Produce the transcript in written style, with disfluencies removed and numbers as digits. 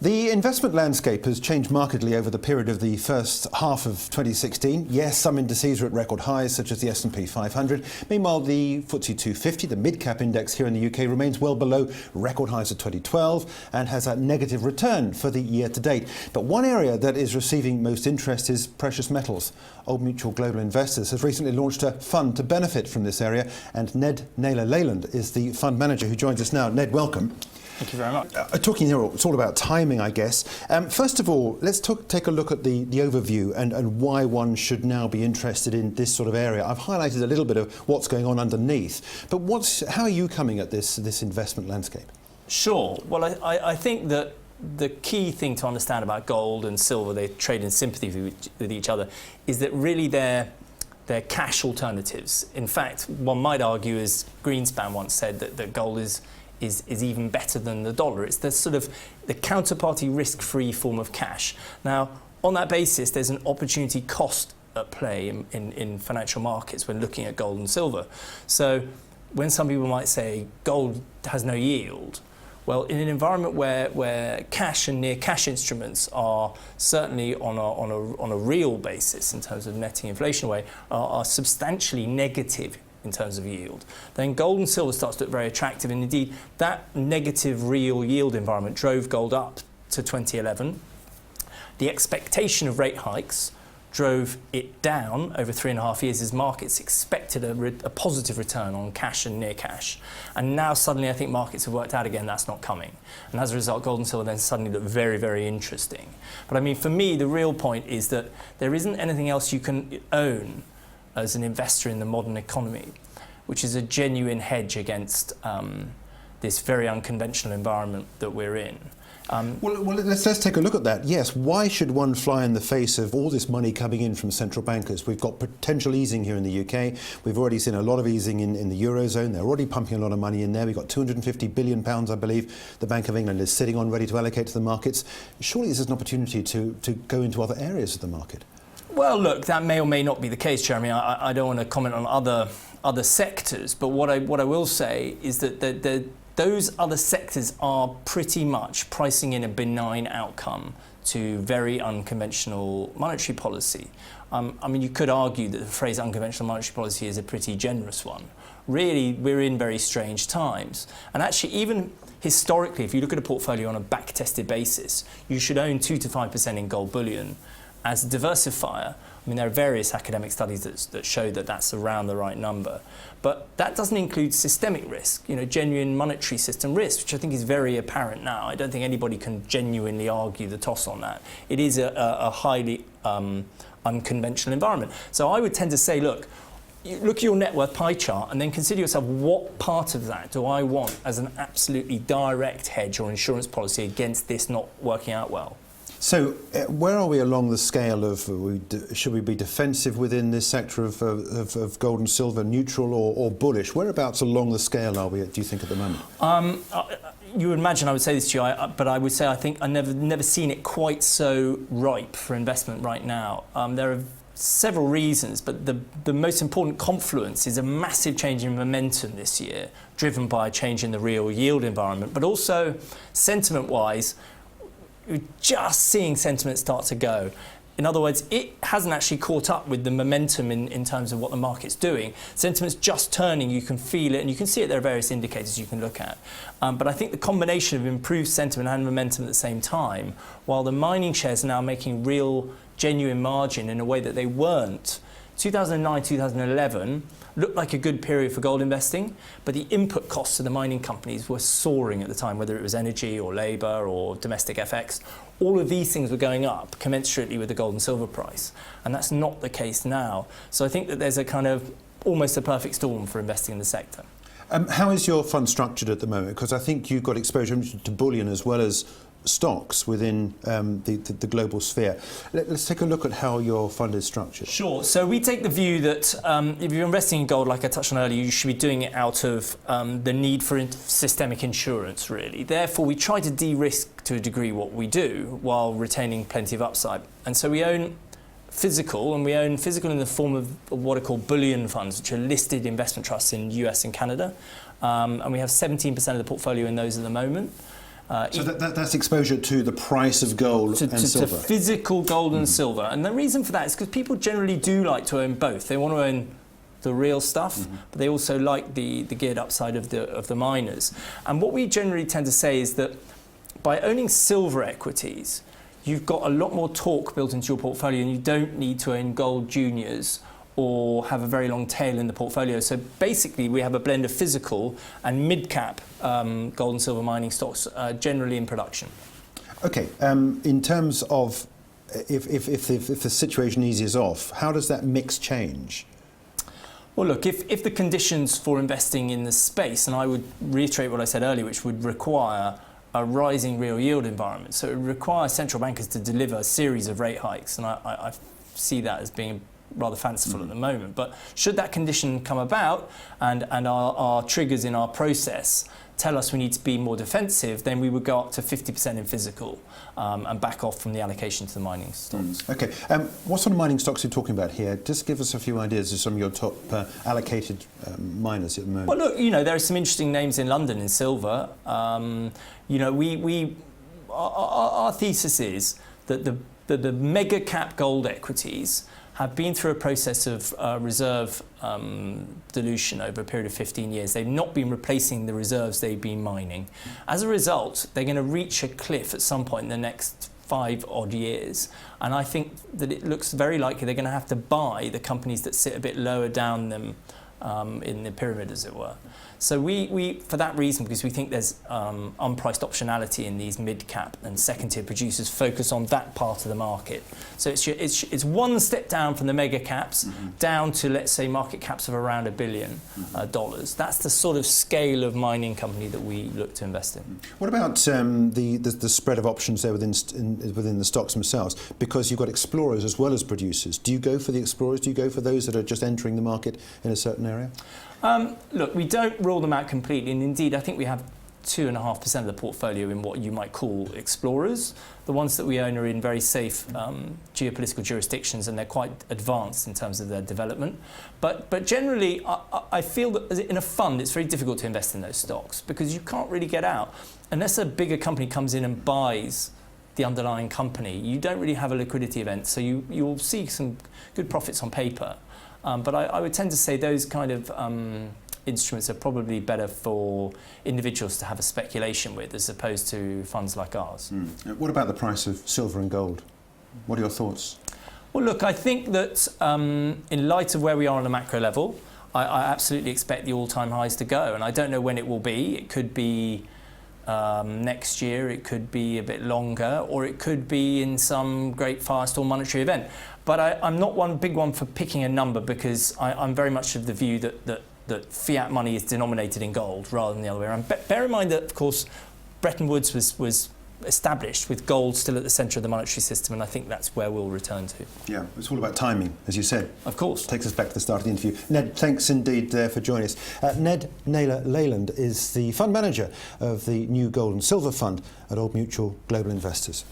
The investment landscape has changed markedly over the period of the first half of 2016. Yes, some indices are at record highs, such as the S&P 500. Meanwhile, the FTSE 250, the mid-cap index here in the UK, remains well below record highs of 2012 and has a negative return for the year to date. But one area that is receiving most interest is precious metals. Old Mutual Global Investors has recently launched a fund to benefit from this area, and Ned Naylor-Leyland is the fund manager who joins us now. Ned, welcome. Thank you very much. Talking here, it's all about timing, I guess. First of all, let's take a look at the overview and why one should now be interested in this sort of area. I've highlighted a little bit of what's going on underneath, but how are you coming at this investment landscape? Sure. Well, I think that the key thing to understand about gold and silver, they trade in sympathy with each other, is that really they're cash alternatives. In fact, one might argue, as Greenspan once said, that gold is even better than the dollar. It's the sort of the counterparty risk-free form of cash. Now, on that basis, there's an opportunity cost at play in financial markets when looking at gold and silver. So when some people might say gold has no yield, well, in an environment where cash and near cash instruments are certainly on a real basis in terms of netting inflation away, are substantially negative in terms of yield, then gold and silver starts to look very attractive. And indeed, that negative real yield environment drove gold up to 2011. The expectation of rate hikes drove it down over 3.5 years as markets expected a positive return on cash and near cash. And now suddenly I think markets have worked out again that's not coming. And as a result, gold and silver then suddenly look very, very interesting. But I mean, for me, the real point is that there isn't anything else you can own as an investor in the modern economy, which is a genuine hedge against this very unconventional environment that we're in. Well, let's take a look at that. Yes, why should one fly in the face of all this money coming in from central bankers? We've got potential easing here in the UK. We've already seen a lot of easing in the Eurozone. They're already pumping a lot of money in there. We've got £250 billion, I believe, the Bank of England is sitting on ready to allocate to the markets. Surely this is an opportunity to go into other areas of the market. Well, look, that may or may not be the case, Jeremy. I don't want to comment on other sectors, but what I will say is that those other sectors are pretty much pricing in a benign outcome to very unconventional monetary policy. I mean, you could argue that the phrase unconventional monetary policy is a pretty generous one. Really, we're in very strange times. And actually, even historically, if you look at a portfolio on a back-tested basis, you should own 2 to 5% in gold bullion as a diversifier. I mean, there are various academic studies that show that that's around the right number. But that doesn't include systemic risk, genuine monetary system risk, which I think is very apparent now. I don't think anybody can genuinely argue the toss on that. It is a highly unconventional environment. So I would tend to say, look at your net worth pie chart and then consider yourself, what part of that do I want as an absolutely direct hedge or insurance policy against this not working out well? So where are we along the scale of, should we be defensive within this sector of gold and silver, neutral or bullish? Whereabouts along the scale are we, do you think, at the moment? You would imagine I would say this to you, but I would say I think I've never seen it quite so ripe for investment right now. There are several reasons, but the most important confluence is a massive change in momentum this year, driven by a change in the real yield environment, but also sentiment-wise, you're just seeing sentiment start to go. In other words, it hasn't actually caught up with the momentum in terms of what the market's doing. Sentiment's just turning, you can feel it, and you can see it. There are various indicators you can look at. But I think the combination of improved sentiment and momentum at the same time, while the mining shares are now making real, genuine margin in a way that they weren't. 2009, 2011 looked like a good period for gold investing, but the input costs of the mining companies were soaring at the time, whether it was energy or labour or domestic FX. All of these things were going up commensurately with the gold and silver price, and that's not the case now. So I think that there's a kind of almost a perfect storm for investing in the sector. How is your fund structured at the moment? Because I think you've got exposure to bullion as well as stocks within the global sphere. Let's take a look at how your fund is structured. Sure. So we take the view that if you're investing in gold, like I touched on earlier, you should be doing it out of the need for systemic insurance, really. Therefore, we try to de-risk to a degree what we do while retaining plenty of upside. And so we own physical, and we own physical in the form of what are called bullion funds, which are listed investment trusts in US and Canada. And we have 17% of the portfolio in those at the moment. So that's exposure to the price of gold and silver? To physical gold and silver. And the reason for that is because people generally do like to own both. They want to own the real stuff, but they also like the geared upside of the miners. And what we generally tend to say is that by owning silver equities, you've got a lot more torque built into your portfolio, and you don't need to own gold juniors or have a very long tail in the portfolio. So basically we have a blend of physical and mid-cap gold and silver mining stocks generally in production. Okay, in terms of if the situation eases off, how does that mix change? Well, look, if the conditions for investing in the space, and I would reiterate what I said earlier, which would require a rising real yield environment, so it would require central bankers to deliver a series of rate hikes, and I see that as being rather fanciful at the moment. But should that condition come about and our triggers in our process tell us we need to be more defensive, then we would go up to 50% in physical and back off from the allocation to the mining stocks. Okay, what sort of mining stocks are you talking about here? Just give us a few ideas of some of your top allocated miners at the moment. Well, look, there are some interesting names in London in silver. Our thesis is that the mega cap gold equities have been through a process of reserve dilution over a period of 15 years. They've not been replacing the reserves they've been mining. As a result, they're going to reach a cliff at some point in the next 5 odd years. And I think that it looks very likely they're going to have to buy the companies that sit a bit lower down them in the pyramid, as it were. So we for that reason, because we think there's unpriced optionality in these mid-cap and second-tier producers, focus on that part of the market. So it's one step down from the mega caps, down to, let's say, market caps of around $1 billion. That's the sort of scale of mining company that we look to invest in. What about the spread of options there within the stocks themselves? Because you've got explorers as well as producers. Do you go for the explorers? Do you go for those that are just entering the market in a certain area? Look, we don't rule them out completely, and indeed I think we have 2.5% of the portfolio in what you might call explorers. The ones that we own are in very safe geopolitical jurisdictions, and they're quite advanced in terms of their development. But generally, I feel that in a fund it's very difficult to invest in those stocks because you can't really get out. Unless a bigger company comes in and buys the underlying company, you don't really have a liquidity event, so you'll see some good profits on paper. But I would tend to say those kind of instruments are probably better for individuals to have a speculation with as opposed to funds like ours. What about the price of silver and gold? What are your thoughts? Well, look, I think that in light of where we are on a macro level, I absolutely expect the all-time highs to go, and I don't know when it will be. It could be next year, it could be a bit longer, or it could be in some great firestorm monetary event. But I'm not one big one for picking a number because I'm very much of the view that fiat money is denominated in gold rather than the other way around. Bear in mind that, of course, Bretton Woods was established with gold still at the centre of the monetary system, and I think that's where we'll return to. Yeah, it's all about timing, as you said. Of course. Takes us back to the start of the interview. Ned, thanks indeed for joining us. Ned Naylor-Leyland is the fund manager of the new gold and silver fund at Old Mutual Global Investors.